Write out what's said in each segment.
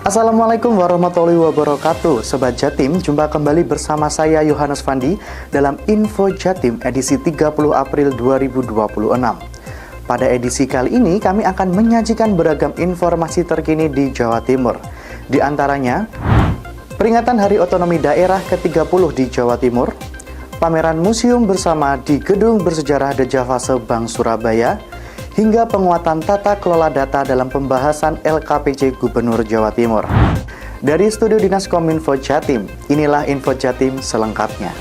Assalamualaikum warahmatullahi wabarakatuh. Sobat Jatim, jumpa kembali bersama saya Yohanes Fandi dalam Info Jatim edisi 30 April 2026. Pada edisi kali ini kami akan menyajikan beragam informasi terkini di Jawa Timur. Di antaranya, peringatan Hari Otonomi Daerah ke-30 di Jawa Timur, pameran museum bersama di Gedung Bersejarah The Javase Bank Surabaya, hingga penguatan tata kelola data dalam pembahasan LKPJ Gubernur Jawa Timur. Dari studio Dinas Kominfo Jatim, inilah Info Jatim selengkapnya.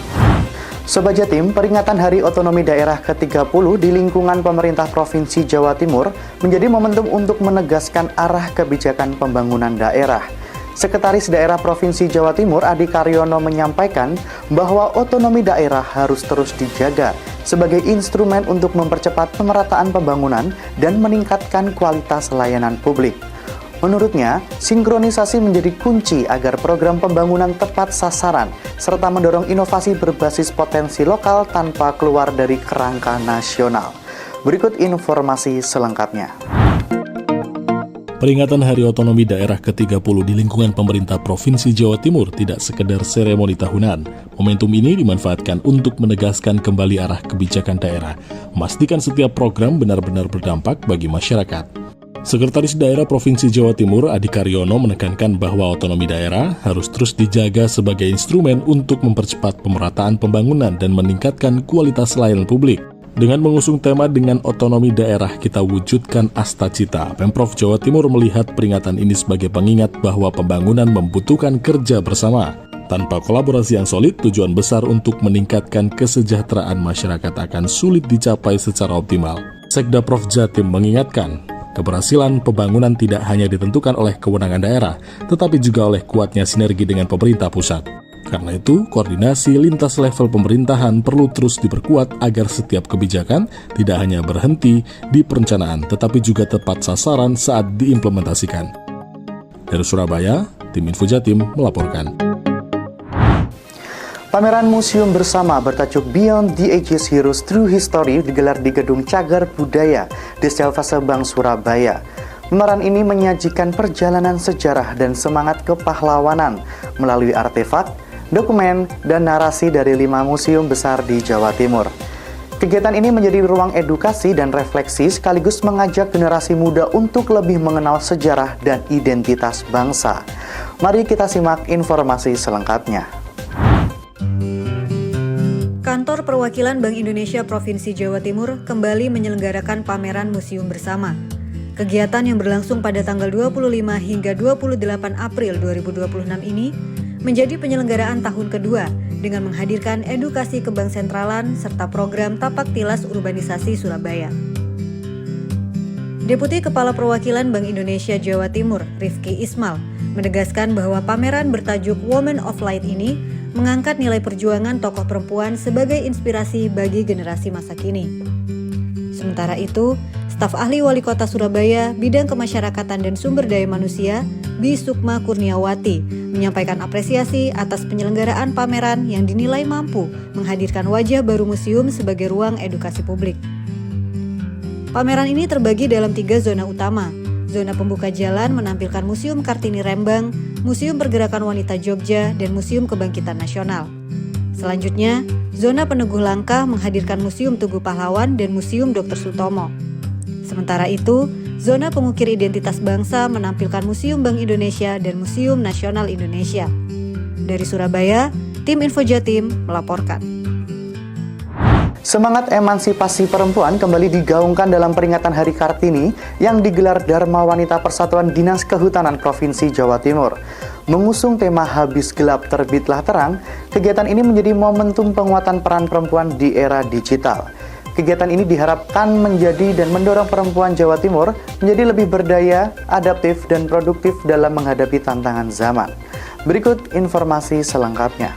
Sobat Jatim, peringatan Hari Otonomi Daerah ke-30 di lingkungan pemerintah Provinsi Jawa Timur menjadi momentum untuk menegaskan arah kebijakan pembangunan daerah. Sekretaris Daerah Provinsi Jawa Timur Adi Karyono menyampaikan bahwa otonomi daerah harus terus dijaga sebagai instrumen untuk mempercepat pemerataan pembangunan dan meningkatkan kualitas layanan publik. Menurutnya, sinkronisasi menjadi kunci agar program pembangunan tepat sasaran serta mendorong inovasi berbasis potensi lokal tanpa keluar dari kerangka nasional. Berikut informasi selengkapnya. Peringatan Hari Otonomi Daerah ke-30 di lingkungan pemerintah Provinsi Jawa Timur tidak sekedar seremoni tahunan. Momentum ini dimanfaatkan untuk menegaskan kembali arah kebijakan daerah, memastikan setiap program benar-benar berdampak bagi masyarakat. Sekretaris Daerah Provinsi Jawa Timur Adi Karyono menekankan bahwa otonomi daerah harus terus dijaga sebagai instrumen untuk mempercepat pemerataan pembangunan dan meningkatkan kualitas layanan publik. Dengan mengusung tema dengan otonomi daerah kita wujudkan asta cita, Pemprov Jawa Timur melihat peringatan ini sebagai pengingat bahwa pembangunan membutuhkan kerja bersama. Tanpa kolaborasi yang solid, tujuan besar untuk meningkatkan kesejahteraan masyarakat akan sulit dicapai secara optimal. Sekda Prof Jatim mengingatkan, keberhasilan pembangunan tidak hanya ditentukan oleh kewenangan daerah, tetapi juga oleh kuatnya sinergi dengan pemerintah pusat. Karena itu, koordinasi lintas level pemerintahan perlu terus diperkuat agar setiap kebijakan tidak hanya berhenti di perencanaan, tetapi juga tepat sasaran saat diimplementasikan. Dari Surabaya, tim Info Jatim melaporkan. Pameran museum bersama bertajuk Beyond the Ages Heroes True History digelar di Gedung Cagar Budaya The Javase Bank Surabaya. Pameran ini menyajikan perjalanan sejarah dan semangat kepahlawanan melalui artefak, dokumen, dan narasi dari 5 museum besar di Jawa Timur. Kegiatan ini menjadi ruang edukasi dan refleksi sekaligus mengajak generasi muda untuk lebih mengenal sejarah dan identitas bangsa. Mari kita simak informasi selengkapnya. Kantor Perwakilan Bank Indonesia Provinsi Jawa Timur kembali menyelenggarakan pameran museum bersama. Kegiatan yang berlangsung pada tanggal 25 hingga 28 April 2026 ini menjadi penyelenggaraan tahun kedua dengan menghadirkan edukasi ke Bank Sentralan serta program Tapak Tilas Urbanisasi Surabaya. Deputi Kepala Perwakilan Bank Indonesia Jawa Timur, Rifki Ismal, menegaskan bahwa pameran bertajuk Women of Light ini mengangkat nilai perjuangan tokoh perempuan sebagai inspirasi bagi generasi masa kini. Sementara itu, staf ahli Wali Kota Surabaya, Bidang Kemasyarakatan dan Sumber Daya Manusia, Bi Sukma Kurniawati, menyampaikan apresiasi atas penyelenggaraan pameran yang dinilai mampu menghadirkan wajah baru museum sebagai ruang edukasi publik. Pameran ini terbagi dalam 3 zona utama. Zona pembuka jalan menampilkan Museum Kartini Rembang, Museum Pergerakan Wanita Jogja, dan Museum Kebangkitan Nasional. Selanjutnya, zona peneguh langkah menghadirkan Museum Tugu Pahlawan dan Museum Dr. Sutomo. Sementara itu, zona pengukir identitas bangsa menampilkan Museum Bank Indonesia dan Museum Nasional Indonesia. Dari Surabaya, tim Info Jatim melaporkan. Semangat emansipasi perempuan kembali digaungkan dalam peringatan Hari Kartini yang digelar Dharma Wanita Persatuan Dinas Kehutanan Provinsi Jawa Timur. Mengusung tema Habis Gelap Terbitlah Terang, kegiatan ini menjadi momentum penguatan peran perempuan di era digital. Kegiatan ini diharapkan menjadi dan mendorong perempuan Jawa Timur menjadi lebih berdaya, adaptif, dan produktif dalam menghadapi tantangan zaman. Berikut informasi selengkapnya.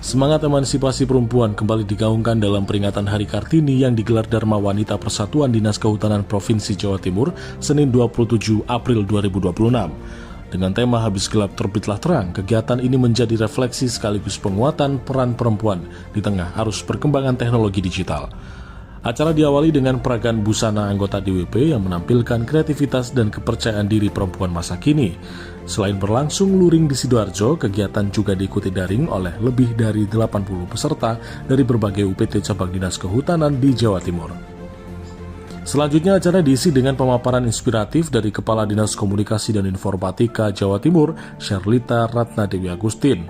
Semangat emansipasi perempuan kembali digaungkan dalam peringatan Hari Kartini yang digelar Dharma Wanita Persatuan Dinas Kehutanan Provinsi Jawa Timur, Senin 27 April 2026. Dengan tema Habis Gelap Terbitlah Terang, kegiatan ini menjadi refleksi sekaligus penguatan peran perempuan di tengah arus perkembangan teknologi digital. Acara diawali dengan peragaan busana anggota DWP yang menampilkan kreativitas dan kepercayaan diri perempuan masa kini. Selain berlangsung luring di Sidoarjo, kegiatan juga diikuti daring oleh lebih dari 80 peserta dari berbagai UPT cabang Dinas Kehutanan di Jawa Timur. Selanjutnya acara diisi dengan pemaparan inspiratif dari Kepala Dinas Komunikasi dan Informatika Jawa Timur, Sherlita Ratnadewi Agustin.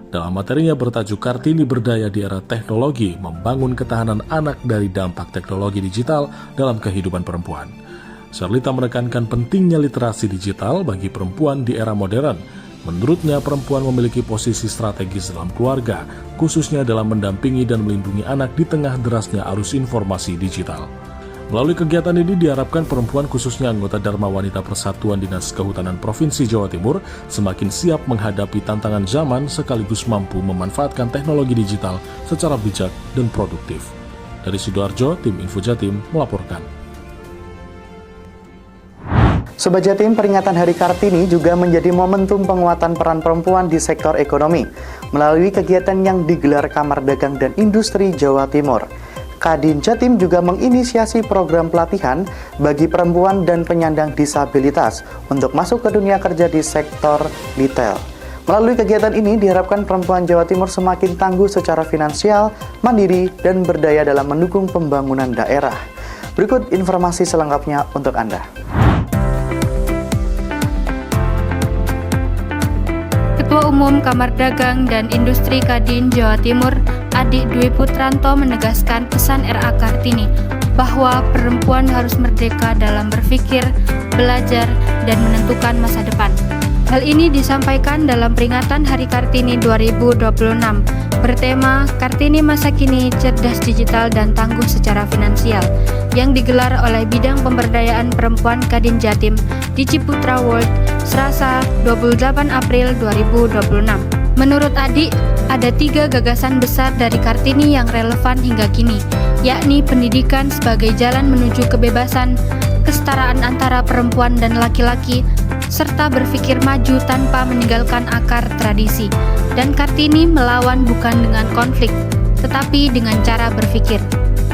Dalam materinya bertajuk Kartini Berdaya di Era Teknologi, Membangun Ketahanan Anak dari Dampak Teknologi Digital dalam Kehidupan Perempuan. Sherlita menekankan pentingnya literasi digital bagi perempuan di era modern. Menurutnya, perempuan memiliki posisi strategis dalam keluarga, khususnya dalam mendampingi dan melindungi anak di tengah derasnya arus informasi digital. Melalui kegiatan ini diharapkan perempuan khususnya anggota Dharma Wanita Persatuan Dinas Kehutanan Provinsi Jawa Timur semakin siap menghadapi tantangan zaman sekaligus mampu memanfaatkan teknologi digital secara bijak dan produktif. Dari Sidoarjo, tim Info Jatim melaporkan. Sobat Jatim, peringatan Hari Kartini juga menjadi momentum penguatan peran perempuan di sektor ekonomi melalui kegiatan yang digelar Kamar Dagang dan Industri Jawa Timur. Kadin Jatim juga menginisiasi program pelatihan bagi perempuan dan penyandang disabilitas untuk masuk ke dunia kerja di sektor retail. Melalui kegiatan ini diharapkan perempuan Jawa Timur semakin tangguh secara finansial, mandiri, dan berdaya dalam mendukung pembangunan daerah. Berikut informasi selengkapnya untuk Anda. Ketua Umum Kamar Dagang dan Industri Kadin Jawa Timur, Adik Dwi Putranto menegaskan pesan RA Kartini bahwa perempuan harus merdeka dalam berpikir, belajar, dan menentukan masa depan. Hal ini disampaikan dalam peringatan Hari Kartini 2026 bertema Kartini Masa Kini Cerdas Digital dan Tangguh Secara Finansial yang digelar oleh Bidang Pemberdayaan Perempuan Kadin Jatim di Ciputra World Selasa 28 April 2026. Menurut Adik, ada 3 gagasan besar dari Kartini yang relevan hingga kini, yakni pendidikan sebagai jalan menuju kebebasan, kesetaraan antara perempuan dan laki-laki, serta berpikir maju tanpa meninggalkan akar tradisi. Dan Kartini melawan bukan dengan konflik, tetapi dengan cara berpikir.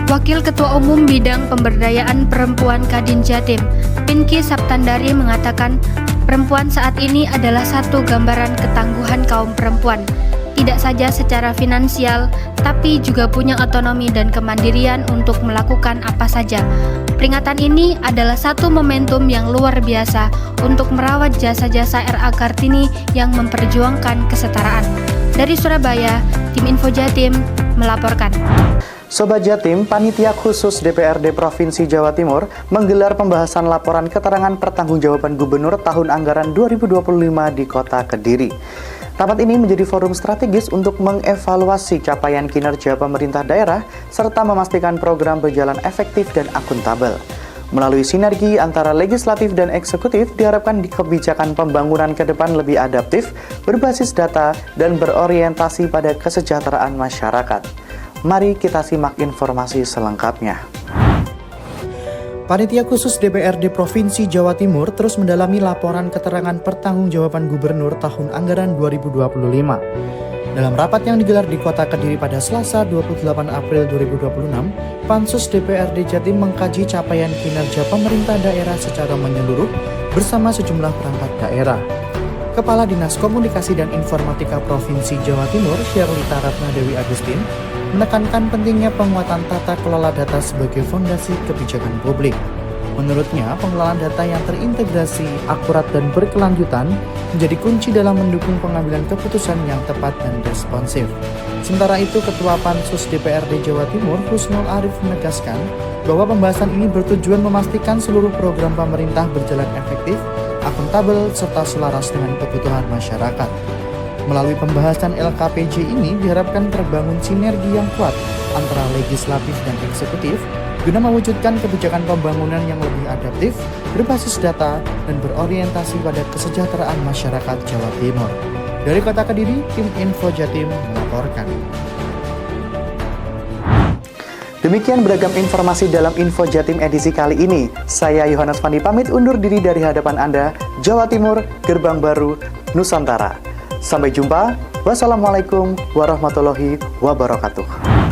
Wakil Ketua Umum Bidang Pemberdayaan Perempuan Kadin Jatim, Pinky Saptandari mengatakan, perempuan saat ini adalah satu gambaran ketangguhan kaum perempuan, tidak saja secara finansial, tapi juga punya otonomi dan kemandirian untuk melakukan apa saja. Peringatan ini adalah satu momentum yang luar biasa untuk merawat jasa-jasa RA Kartini yang memperjuangkan kesetaraan. Dari Surabaya, tim Info Jatim melaporkan. Sobat Jatim, Panitia Khusus DPRD Provinsi Jawa Timur menggelar pembahasan laporan keterangan pertanggungjawaban Gubernur tahun anggaran 2025 di Kota Kediri. Rapat ini menjadi forum strategis untuk mengevaluasi capaian kinerja pemerintah daerah serta memastikan program berjalan efektif dan akuntabel. Melalui sinergi antara legislatif dan eksekutif, diharapkan kebijakan pembangunan ke depan lebih adaptif, berbasis data, dan berorientasi pada kesejahteraan masyarakat. Mari kita simak informasi selengkapnya. Panitia Khusus DPRD Provinsi Jawa Timur terus mendalami laporan keterangan pertanggungjawaban Gubernur tahun anggaran 2025. Dalam rapat yang digelar di Kota Kediri pada Selasa 28 April 2026, Pansus DPRD Jatim mengkaji capaian kinerja pemerintah daerah secara menyeluruh bersama sejumlah perangkat daerah. Kepala Dinas Komunikasi dan Informatika Provinsi Jawa Timur, Sherlita Ratnadewi Agustin, menekankan pentingnya penguatan tata kelola data sebagai fondasi kebijakan publik. Menurutnya, pengelolaan data yang terintegrasi, akurat, dan berkelanjutan menjadi kunci dalam mendukung pengambilan keputusan yang tepat dan responsif. Sementara itu, Ketua Pansus DPRD Jawa Timur, Husnul Arif, menegaskan bahwa pembahasan ini bertujuan memastikan seluruh program pemerintah berjalan efektif, akuntabel, serta selaras dengan kebutuhan masyarakat. Melalui pembahasan LKPJ ini diharapkan terbangun sinergi yang kuat antara legislatif dan eksekutif guna mewujudkan kebijakan pembangunan yang lebih adaptif, berbasis data, dan berorientasi pada kesejahteraan masyarakat Jawa Timur. Dari Kota Kediri, tim Info Jatim melaporkan. Demikian beragam informasi dalam Info Jatim edisi kali ini. Saya Yohanes Fandi pamit undur diri dari hadapan Anda, Jawa Timur, Gerbang Baru, Nusantara. Sampai jumpa. Wassalamualaikum warahmatullahi wabarakatuh.